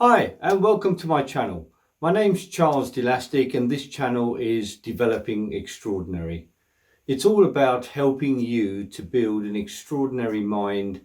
Hi and welcome to my channel. My name's Charles Delastic and this channel is Developing Extraordinary. It's all about helping you to build an extraordinary mind,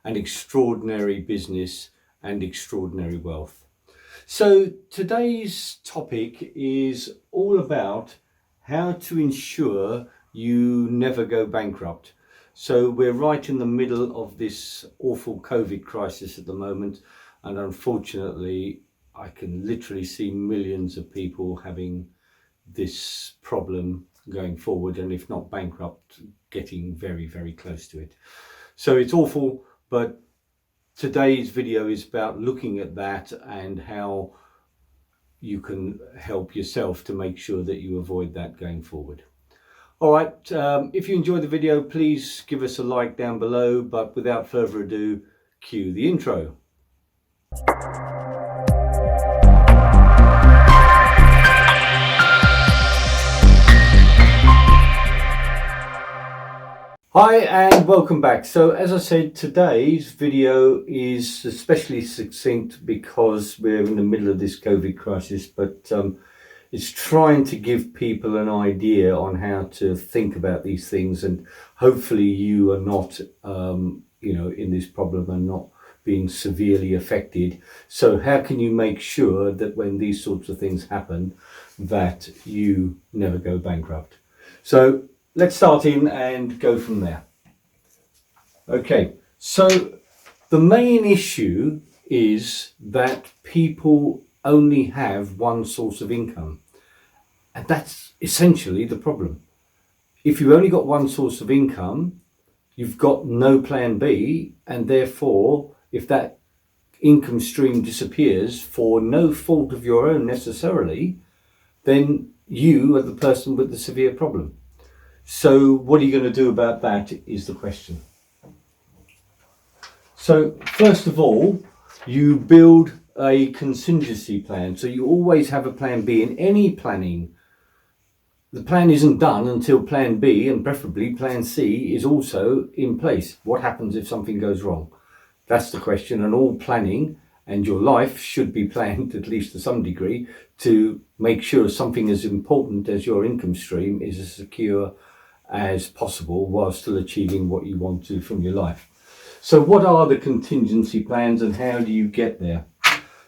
an extraordinary business and extraordinary wealth. So today's topic is all about how to ensure you never go bankrupt. So we're right in the middle of this awful COVID crisis at the moment. And unfortunately, I can literally see millions of people having this problem going forward, and if not bankrupt, getting very, very close to it. So it's awful, but today's video is about looking at that and how you can help yourself to make sure that you avoid that going forward. All right, if you enjoyed the video, please give us a like down below, but without further ado, cue the intro. Hi and welcome back. So as I said, today's video is especially succinct because we're in the middle of this COVID crisis, but it's trying to give people an idea on how to think about these things, and hopefully you are not in this problem and not being severely affected. So how can you make sure that when these sorts of things happen that you never go bankrupt? So let's start in and go from there. Okay, so the main issue is that people only have one source of income, and that's essentially the problem. If you've only got one source of income, you've got no plan B, and therefore if that income stream disappears for no fault of your own necessarily, then you are the person with the severe problem. So what are you going to do about that is the question. So first of all, you build a contingency plan. So you always have a plan B in any planning. The plan isn't done until plan B, and preferably plan C, is also in place. What happens if something goes wrong? That's the question, and all planning and your life should be planned, at least to some degree, to make sure something as important as your income stream is as secure as possible while still achieving what you want to from your life. So what are the contingency plans and how do you get there?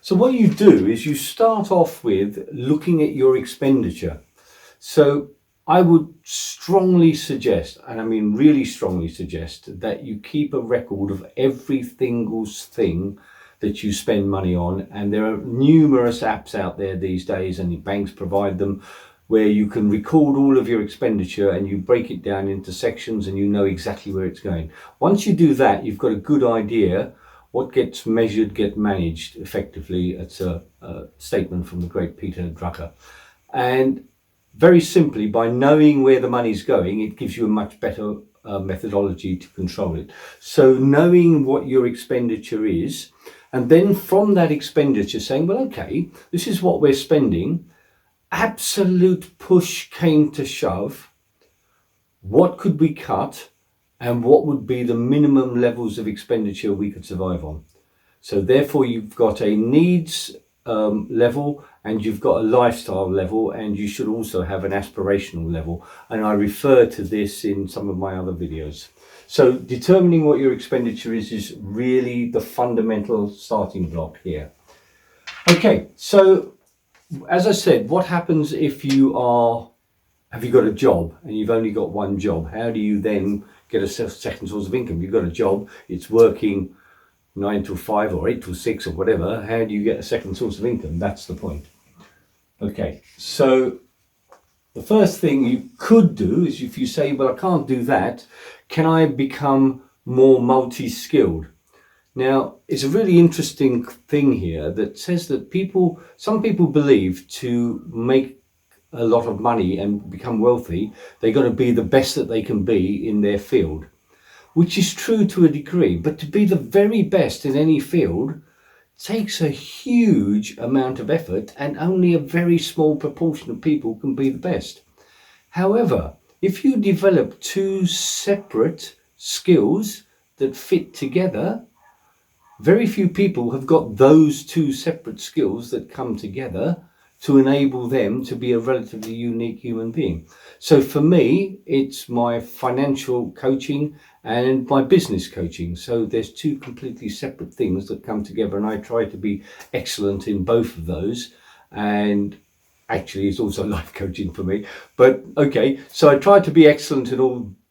So what you do is you start off with looking at your expenditure. So I would strongly suggest, and I mean really strongly suggest, that you keep a record of every single thing that you spend money on. And there are numerous apps out there these days, and the banks provide them, where you can record all of your expenditure and you break it down into sections and you know exactly where it's going. Once you do that, you've got a good idea what gets measured, get managed effectively. It's a statement from the great Peter Drucker. And very simply, by knowing where the money's going, it gives you a much better methodology to control it. So knowing what your expenditure is, and then from that expenditure saying, well, okay, this is what we're spending. Absolute push came to shove, what could we cut and what would be the minimum levels of expenditure we could survive on? So therefore you've got a needs level and you've got a lifestyle level, and you should also have an aspirational level, and I refer to this in some of my other videos. So determining what your expenditure is really the fundamental starting block here. Okay, so as I said, what happens if have you got a job and you've only got one job? How do you then get a second source of income? You've got a job, it's working 9 till 5 or 8 till 6 or whatever. How do you get a second source of income? That's the point. Okay, so the first thing you could do is, if you say, well, I can't do that, can I become more multi-skilled? Now, it's a really interesting thing here that says that some people believe to make a lot of money and become wealthy, they've got to be the best that they can be in their field, which is true to a degree. But to be the very best in any field takes a huge amount of effort, and only a very small proportion of people can be the best. However, if you develop two separate skills that fit together, Very few people have got those two separate skills that come together to enable them to be a relatively unique human being. So for me, it's my financial coaching and my business coaching. So there's two completely separate things that come together, and I try to be excellent in both of those. And actually, it's also life coaching for me. But okay, so I try to be excellent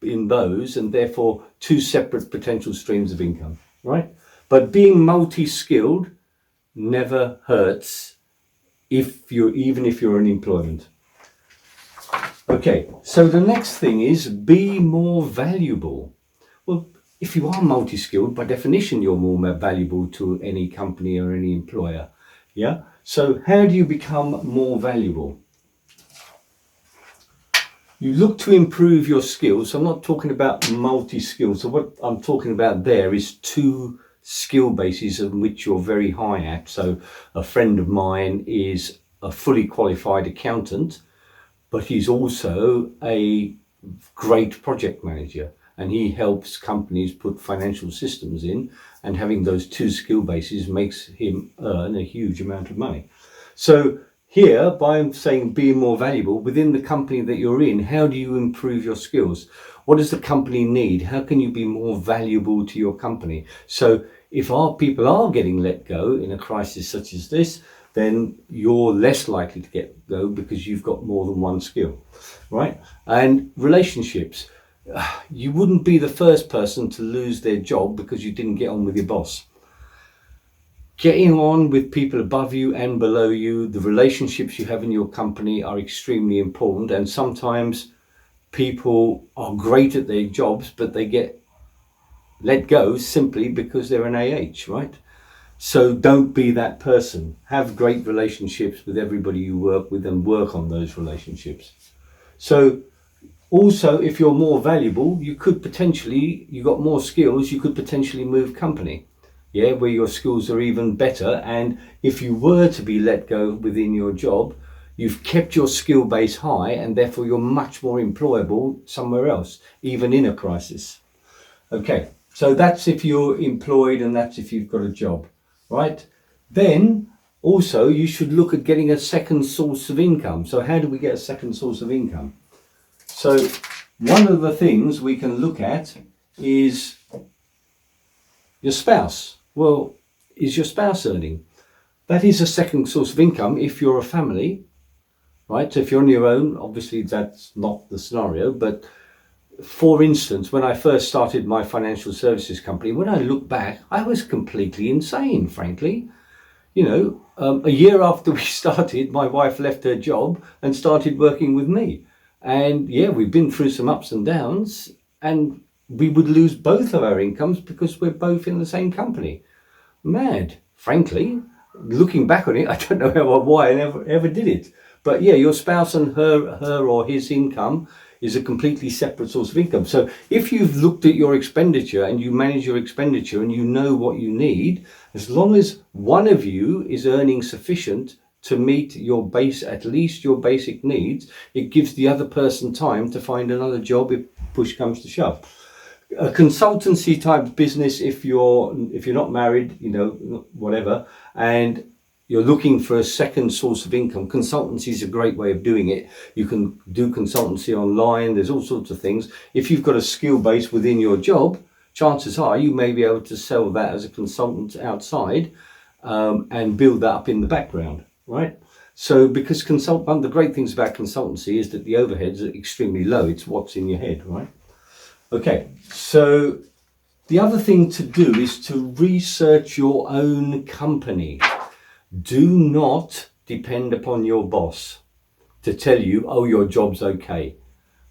in those, and therefore two separate potential streams of income, right? But being multi-skilled never hurts if you're in employment. Okay, so the next thing is be more valuable. Well, if you are multi-skilled, by definition, you're more valuable to any company or any employer. Yeah. So how do you become more valuable? You look to improve your skills. I'm not talking about multi-skilled. So what I'm talking about there is two skill bases in which you're very high at. So a friend of mine is a fully qualified accountant, but he's also a great project manager, and he helps companies put financial systems in, and having those two skill bases makes him earn a huge amount of money. So here, by saying being more valuable within the company that you're in, how do you improve your skills? What does the company need? How can you be more valuable to your company? So if our people are getting let go in a crisis such as this, then you're less likely to get go because you've got more than one skill, right? And relationships. You wouldn't be the first person to lose their job because you didn't get on with your boss. Getting on with people above you and below you, the relationships you have in your company are extremely important. And sometimes people are great at their jobs, but they get let go simply because they're an AH, right? So don't be that person. Have great relationships with everybody you work with and work on those relationships. So also, if you're more valuable, you got more skills, you could potentially move company, yeah, where your skills are even better. And if you were to be let go within your job, you've kept your skill base high, and therefore you're much more employable somewhere else, even in a crisis. Okay, so that's if you're employed, and that's if you've got a job, right? Then also you should look at getting a second source of income. So how do we get a second source of income? So one of the things we can look at is your spouse. Well, is your spouse earning? That is a second source of income if you're a family, right? So if you're on your own, obviously that's not the scenario. But for instance, when I first started my financial services company, when I look back, I was completely insane, frankly. A year after we started, my wife left her job and started working with me. And yeah, we've been through some ups and downs, and we would lose both of our incomes because we're both in the same company. Mad, frankly. Looking back on it, I don't know why I ever did it. But yeah, your spouse and her or his income is a completely separate source of income. So if you've looked at your expenditure and you manage your expenditure and you know what you need, as long as one of you is earning sufficient to meet at least your basic needs, it gives the other person time to find another job if push comes to shove. A consultancy type business, if you're not married, whatever, and you're looking for a second source of income, consultancy is a great way of doing it. You can do consultancy online. There's all sorts of things. If you've got a skill base within your job, chances are you may be able to sell that as a consultant outside, and build that up in the background, right? So because one of the great things about consultancy is that the overheads are extremely low. It's what's in your head, right? Okay, so the other thing to do is to research your own company. Do not depend upon your boss to tell you, oh, your job's okay,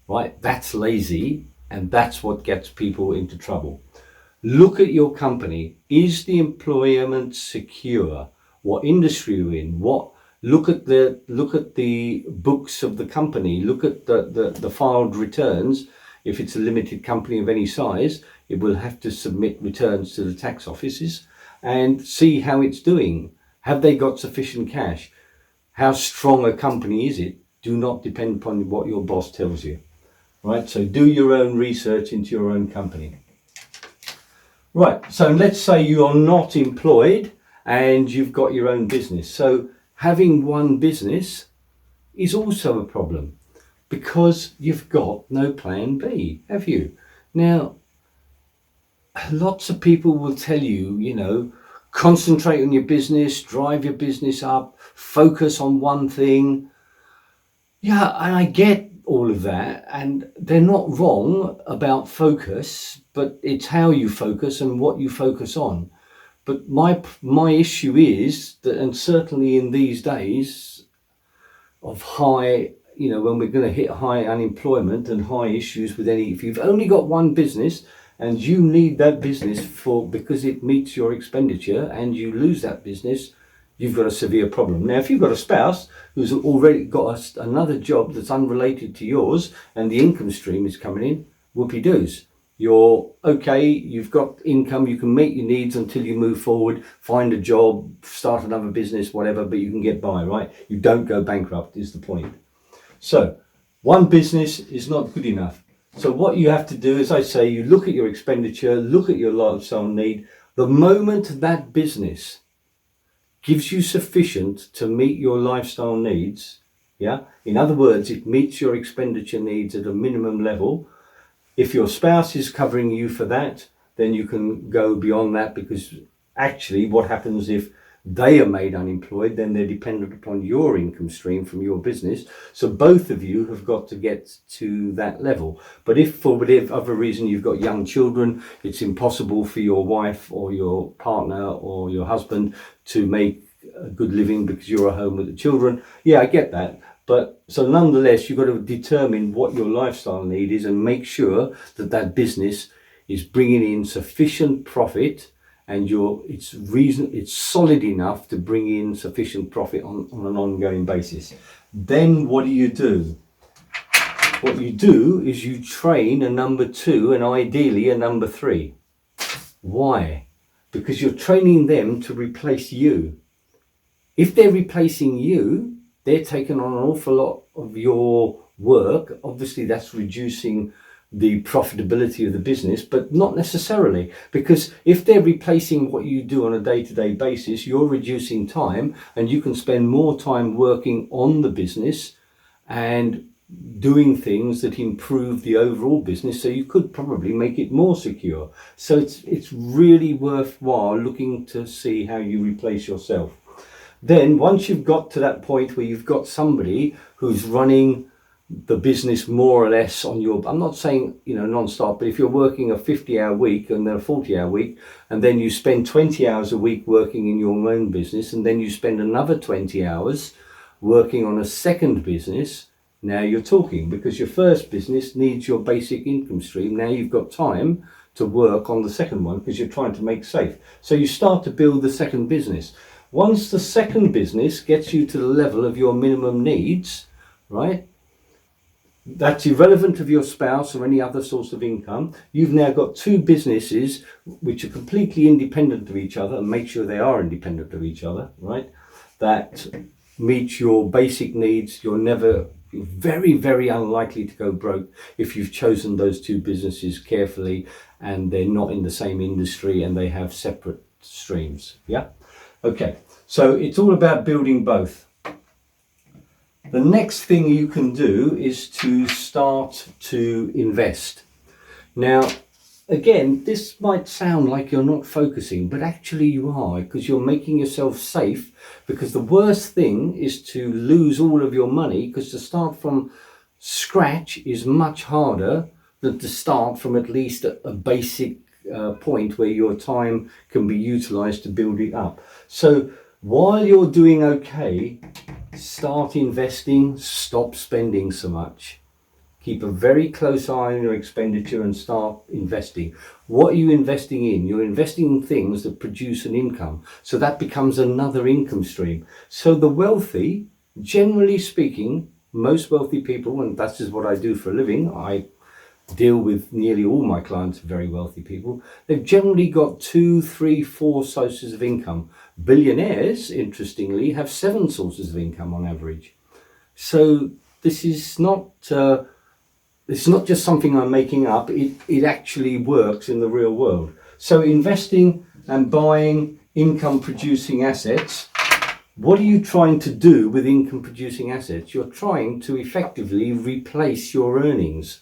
right? That's lazy, and that's what gets people into trouble. Look at your company. Is the employment secure? What industry you're in? Look at the books of the company. Look at the filed returns. If it's a limited company of any size, it will have to submit returns to the tax offices and see how it's doing. Have they got sufficient cash? How strong a company is it? Do not depend upon what your boss tells you, right? So do your own research into your own company. Right, so let's say you're not employed and you've got your own business. So having one business is also a problem because you've got no plan B, have you? Now, lots of people will tell you, concentrate on your business, drive your business up, focus on one thing. Yeah, and I get all of that, and they're not wrong about focus, but it's how you focus and what you focus on. But my issue is that, and certainly in these days of high, when we're going to hit high unemployment and high issues with if you've only got one business and you need that business because it meets your expenditure and you lose that business, you've got a severe problem. Now, if you've got a spouse who's already got another job that's unrelated to yours and the income stream is coming in, whoopie-doos. You're okay, you've got income, you can meet your needs until you move forward, find a job, start another business, whatever, but you can get by, right? You don't go bankrupt is the point. So one business is not good enough. So what you have to do, as I say, you look at your expenditure, look at your lifestyle need. The moment that business gives you sufficient to meet your lifestyle needs, in other words, it meets your expenditure needs at a minimum level. If your spouse is covering you for that, then you can go beyond that, because actually what happens if they are made unemployed, then they're dependent upon your income stream from your business. So both of you have got to get to that level. But if for whatever reason you've got young children, it's impossible for your wife or your partner or your husband to make a good living because you're at home with the children. Yeah, I get that. But so nonetheless, you've got to determine what your lifestyle need is and make sure that that business is bringing in sufficient profit, and it's solid enough to bring in sufficient profit on an ongoing basis. Then what do? What you do is you train a number 2 and ideally a number 3. Why? Because you're training them to replace you. If they're replacing you, they're taking on an awful lot of your work. Obviously, that's reducing the profitability of the business, but not necessarily, because if they're replacing what you do on a day-to-day basis, you're reducing time and you can spend more time working on the business and doing things that improve the overall business, so you could probably make it more secure. So it's really worthwhile looking to see how you replace yourself. Then once you've got to that point where you've got somebody who's running the business more or less on your, I'm not saying non-stop, but if you're working a 50-hour week and then a 40-hour week, and then you spend 20 hours a week working in your own business, and then you spend another 20 hours working on a second business, now you're talking, because your first business needs your basic income stream. Now you've got time to work on the second one because you're trying to make safe. So you start to build the second business. Once the second business gets you to the level of your minimum needs, right? That's irrelevant of your spouse or any other source of income. You've now got 2 businesses which are completely independent of each other, and make sure they are independent of each other, right? That meet your basic needs. You're very, very unlikely to go broke if you've chosen those 2 businesses carefully and they're not in the same industry and they have separate streams. Yeah? Okay, so it's all about building both. The next thing you can do is to start to invest. Now, again, this might sound like you're not focusing, but actually you are, because you're making yourself safe. Because the worst thing is to lose all of your money, because to start from scratch is much harder than to start from at least a basic point where your time can be utilized to build it up. So while you're doing okay, start investing, stop spending so much. Keep a very close eye on your expenditure and start investing. What are you investing in? You're investing in things that produce an income. So that becomes another income stream. So the wealthy, generally speaking, most wealthy people, and that's just what I do for a living, I deal with nearly all my clients are very wealthy people. They've generally got 2, 3, 4 sources of income. Billionaires, interestingly, have 7 sources of income on average. So this is not it's not just something I'm making up. It actually works in the real world. So investing and buying income producing assets, what are you trying to do with income producing assets? You're trying to effectively replace your earnings.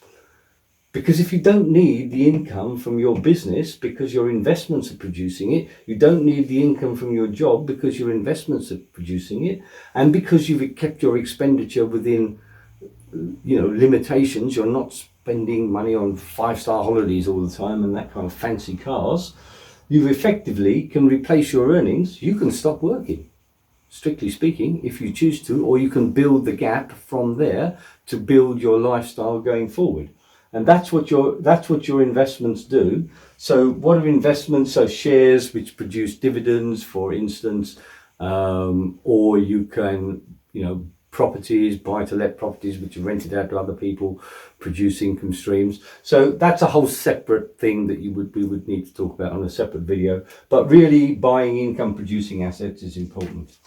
Because if you don't need the income from your business because your investments are producing it, you don't need the income from your job because your investments are producing it, and because you've kept your expenditure within, limitations, you're not spending money on 5-star holidays all the time and that kind of fancy cars, you effectively can replace your earnings. You can stop working, strictly speaking, if you choose to, or you can build the gap from there to build your lifestyle going forward. And that's what your investments do. So what are investments? So shares which produce dividends, for instance, or you can, properties, buy-to-let properties which are rented out to other people, produce income streams. So that's a whole separate thing that we would need to talk about on a separate video. But really, buying income-producing assets is important.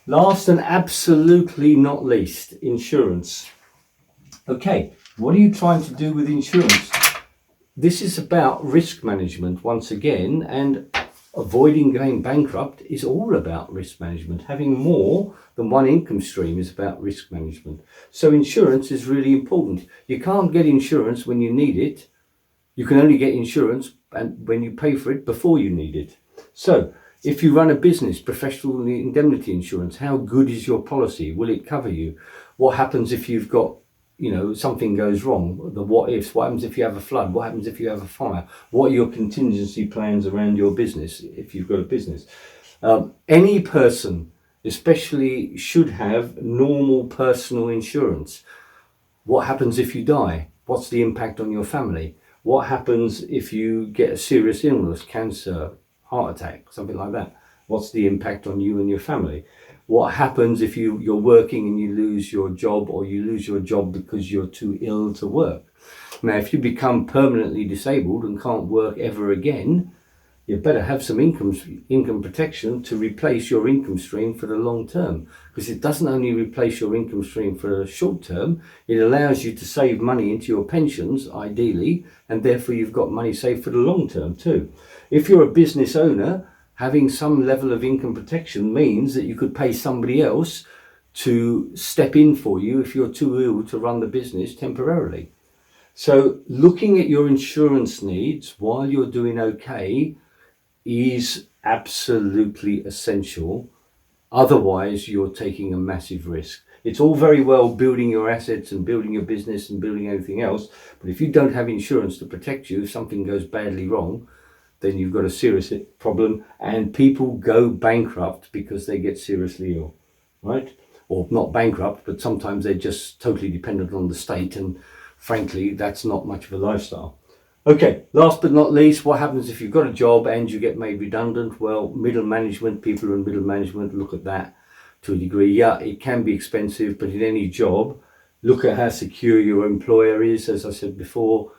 Last and absolutely not least, insurance. Okay. What are you trying to do with insurance? This is about risk management once again, and avoiding going bankrupt is all about risk management. Having more than one income stream is about risk management. So insurance is really important. You can't get insurance when you need it. You can only get insurance when you pay for it before you need it. So if you run a business, professional indemnity insurance, how good is your policy? Will it cover you? What happens if you've got something goes wrong, the what ifs, what happens if you have a flood, what happens if you have a fire, what are your contingency plans around your business if you've got a business. Any person especially should have normal personal insurance. What happens if you die? What's the impact on your family? What happens if you get a serious illness, cancer, heart attack, something like that? What's the impact on you and your family? What happens if you're working and you lose your job, or you lose your job because you're too ill to work? Now, if you become permanently disabled and can't work ever again, you better have some income protection to replace your income stream for the long term, because it doesn't only replace your income stream for the short term, it allows you to save money into your pensions, ideally, and therefore you've got money saved for the long term too. If you're a business owner, having some level of income protection means that you could pay somebody else to step in for you if you're too ill to run the business temporarily. So looking at your insurance needs while you're doing okay is absolutely essential. Otherwise, you're taking a massive risk. It's all very well building your assets and building your business and building everything else, but if you don't have insurance to protect you if something goes badly wrong, then you've got a serious problem, and people go bankrupt because they get seriously ill, right? Or not bankrupt, but sometimes they're just totally dependent on the state, and frankly, that's not much of a lifestyle. Okay, last but not least, what happens if you've got a job and you get made redundant? Well, middle management, people who are in middle management, look at that to a degree. Yeah, it can be expensive, but in any job, look at how secure your employer is, as I said before.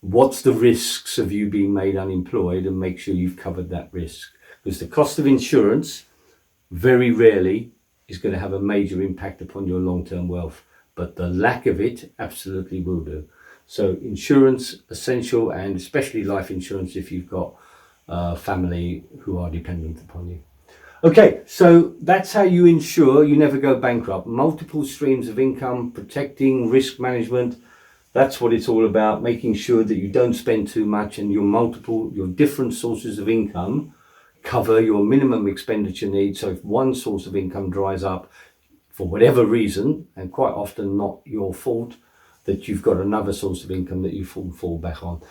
What's the risks of you being made unemployed, and make sure you've covered that risk. Because the cost of insurance very rarely is going to have a major impact upon your long-term wealth, but the lack of it absolutely will do. So insurance, essential, and especially life insurance if you've got family who are dependent upon you. Okay, so that's how you ensure you never go bankrupt. Multiple streams of income, protecting, risk management. That's what it's all about, making sure that you don't spend too much and your different sources of income cover your minimum expenditure needs. So if one source of income dries up for whatever reason, and quite often not your fault, that you've got another source of income that you fall back on.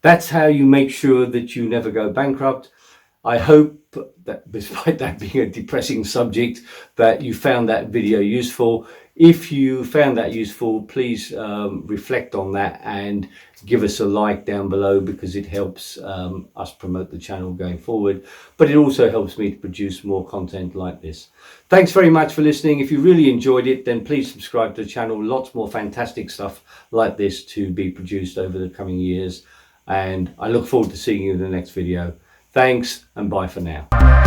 That's how you make sure that you never go bankrupt. I hope that, despite that being a depressing subject, that you found that video useful. If you found that useful, please reflect on that and give us a like down below, because it helps us promote the channel going forward. But it also helps me to produce more content like this. Thanks very much for listening. If you really enjoyed it, then please subscribe to the channel. Lots more fantastic stuff like this to be produced over the coming years. And I look forward to seeing you in the next video. Thanks, and bye for now.